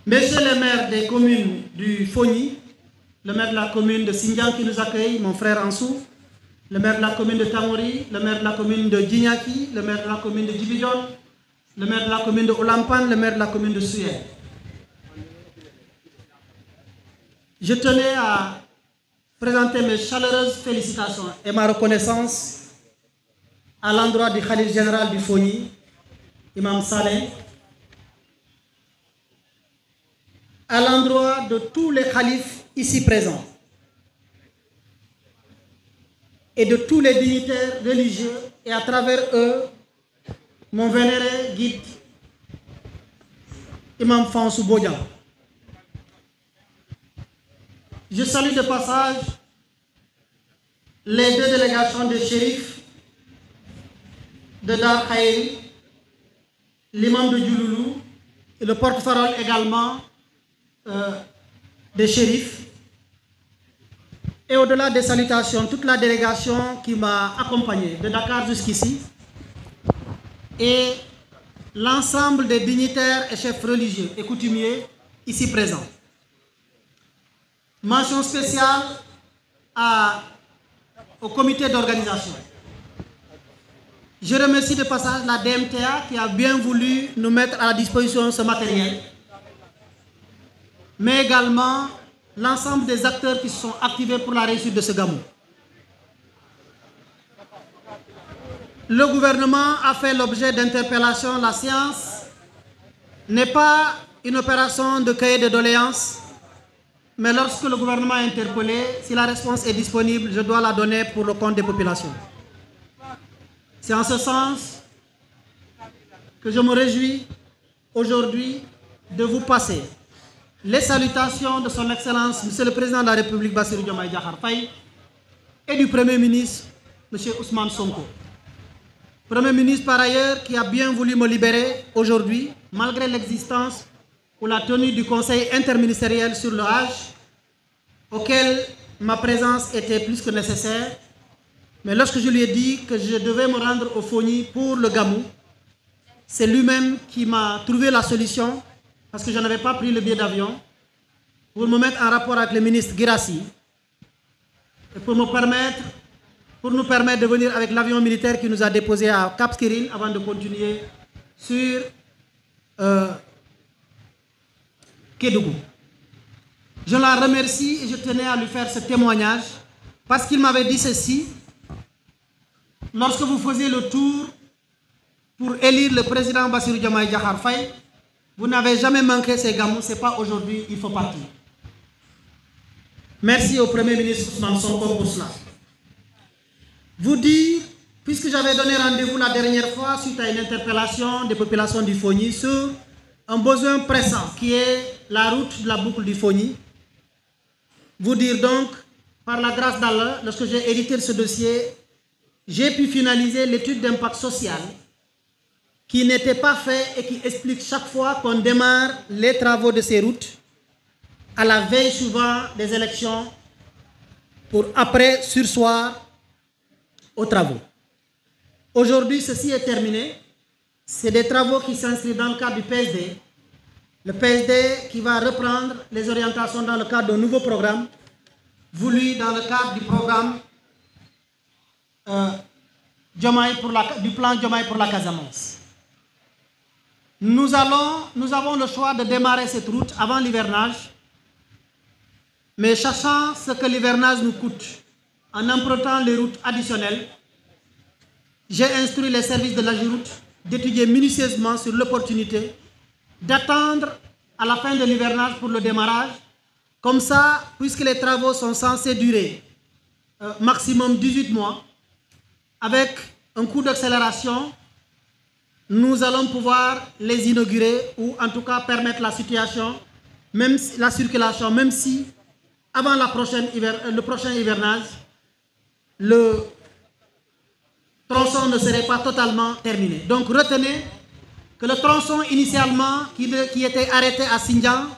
Messieurs les maires des communes du Fogny, le maire de la commune de Sindian qui nous accueille, mon frère Ansou, le maire de la commune de Tamori, le maire de la commune de Djignaki, le maire de la commune de Djibidjon, le maire de la commune de Olampan, le maire de la commune de Souyer. Je tenais à présenter mes chaleureuses félicitations et ma reconnaissance à l'endroit du Khalif général du Fogny, Imam Saleh, à l'endroit de tous les khalifes ici présents et de tous les dignitaires religieux et à travers eux, mon vénéré guide Imam Fansou Bodian. Je salue de passage les deux délégations de shérifs de Dar Khaïri, l'imam de Djouloulou et le porte-parole également des shérifs. Et au-delà des salutations, toute la délégation qui m'a accompagné de Dakar jusqu'ici et l'ensemble des dignitaires et chefs religieux et coutumiers ici présents. Mention spéciale au comité d'organisation. Je remercie de passage la DMTA qui a bien voulu nous mettre à la disposition ce matériel, mais également l'ensemble des acteurs qui se sont activés pour la réussite de ce gamou. Le gouvernement a fait l'objet d'interpellations. La science n'est pas une opération de cahier de doléances, mais lorsque le gouvernement est interpellé, si la réponse est disponible, je dois la donner pour le compte des populations. C'est en ce sens que je me réjouis aujourd'hui de vous passer les salutations de son Excellence, Monsieur le Président de la République, Bassirou Diomaye Diakhar Faye, et du Premier ministre, Monsieur Ousmane Sonko. Premier ministre, par ailleurs, qui a bien voulu me libérer aujourd'hui, malgré l'existence ou la tenue du Conseil interministériel sur le Hajj, auquel ma présence était plus que nécessaire. Mais lorsque je lui ai dit que je devais me rendre au Fogny pour le gamou, c'est lui-même qui m'a trouvé la solution, parce que je n'avais pas pris le billet d'avion, pour me mettre en rapport avec le ministre Guirassy, et pour nous permettre de venir avec l'avion militaire qui nous a déposé à Cap Skirring avant de continuer sur Kédougou. Je la remercie et je tenais à lui faire ce témoignage, parce qu'il m'avait dit ceci: lorsque vous faisiez le tour pour élire le président Bassirou Diomaye Diakhar Faye, vous n'avez jamais manqué ces gamous, ce n'est pas aujourd'hui, il faut partir. Merci au Premier ministre Ousmane Sonko pour cela. Vous dire, puisque j'avais donné rendez-vous la dernière fois suite à une interpellation des populations du Fogny sur un besoin pressant qui est la route de la boucle du Fogny, vous dire donc, par la grâce d'Allah, lorsque j'ai hérité de ce dossier, j'ai pu finaliser l'étude d'impact social qui n'était pas fait et qui explique chaque fois qu'on démarre les travaux de ces routes à la veille souvent des élections pour après sursoir aux travaux. Aujourd'hui, ceci est terminé. C'est des travaux qui s'inscrivent dans le cadre du PSD. Le PSD qui va reprendre les orientations dans le cadre d'un nouveau programme voulu dans le cadre du programme du plan Diomaye pour la Casamance. Nous avons le choix de démarrer cette route avant l'hivernage, mais sachant ce que l'hivernage nous coûte en empruntant les routes additionnelles, j'ai instruit les services de l'AGIROUTE d'étudier minutieusement sur l'opportunité d'attendre à la fin de l'hivernage pour le démarrage. Comme ça, puisque les travaux sont censés durer maximum 18 mois, avec un coup d'accélération, nous allons pouvoir les inaugurer ou en tout cas permettre la circulation, même si avant le prochain hivernage, le tronçon ne serait pas totalement terminé. Donc retenez que le tronçon initialement qui était arrêté à Sindian,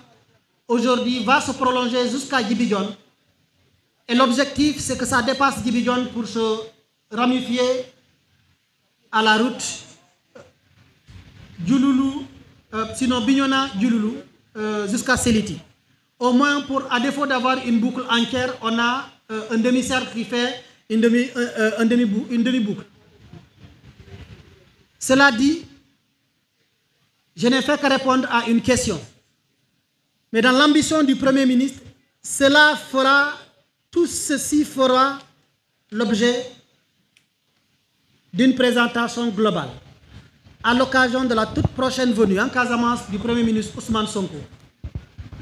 aujourd'hui va se prolonger jusqu'à Djibidjon. Et l'objectif, c'est que ça dépasse Djibidjon pour se ramifier à la route Djouloulou, sinon Bignona Djouloulou, jusqu'à Séliti. Au moins, à défaut d'avoir une boucle entière, on a un demi-cercle qui fait une demi-boucle. Cela dit, je n'ai fait que répondre à une question. Mais dans l'ambition du Premier ministre, tout ceci fera l'objet d'une présentation globale à l'occasion de la toute prochaine venue en Casamance du Premier ministre Ousmane Sonko,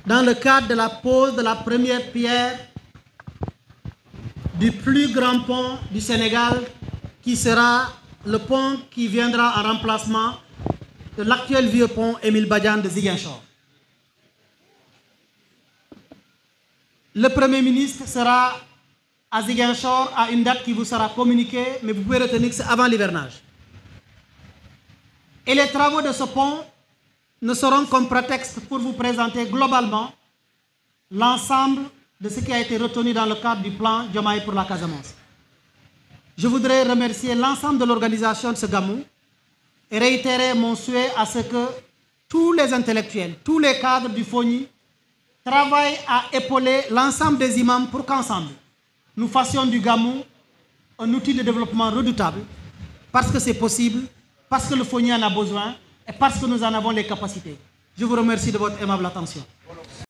dans le cadre de la pose de la première pierre du plus grand pont du Sénégal, qui sera le pont qui viendra en remplacement de l'actuel vieux pont Émile Badiane de Ziguinchor. Le Premier ministre sera à Ziguinchor à une date qui vous sera communiquée, mais vous pouvez retenir que c'est avant l'hivernage. Et les travaux de ce pont ne seront comme prétexte pour vous présenter globalement l'ensemble de ce qui a été retenu dans le cadre du plan Diomaye pour la Casamance. Je voudrais remercier l'ensemble de l'organisation de ce Gamou et réitérer mon souhait à ce que tous les intellectuels, tous les cadres du FONI travaillent à épauler l'ensemble des imams pour qu'ensemble, nous fassions du Gamou un outil de développement redoutable, parce que c'est possible, parce que le FONI en a besoin et parce que nous en avons les capacités. Je vous remercie de votre aimable attention.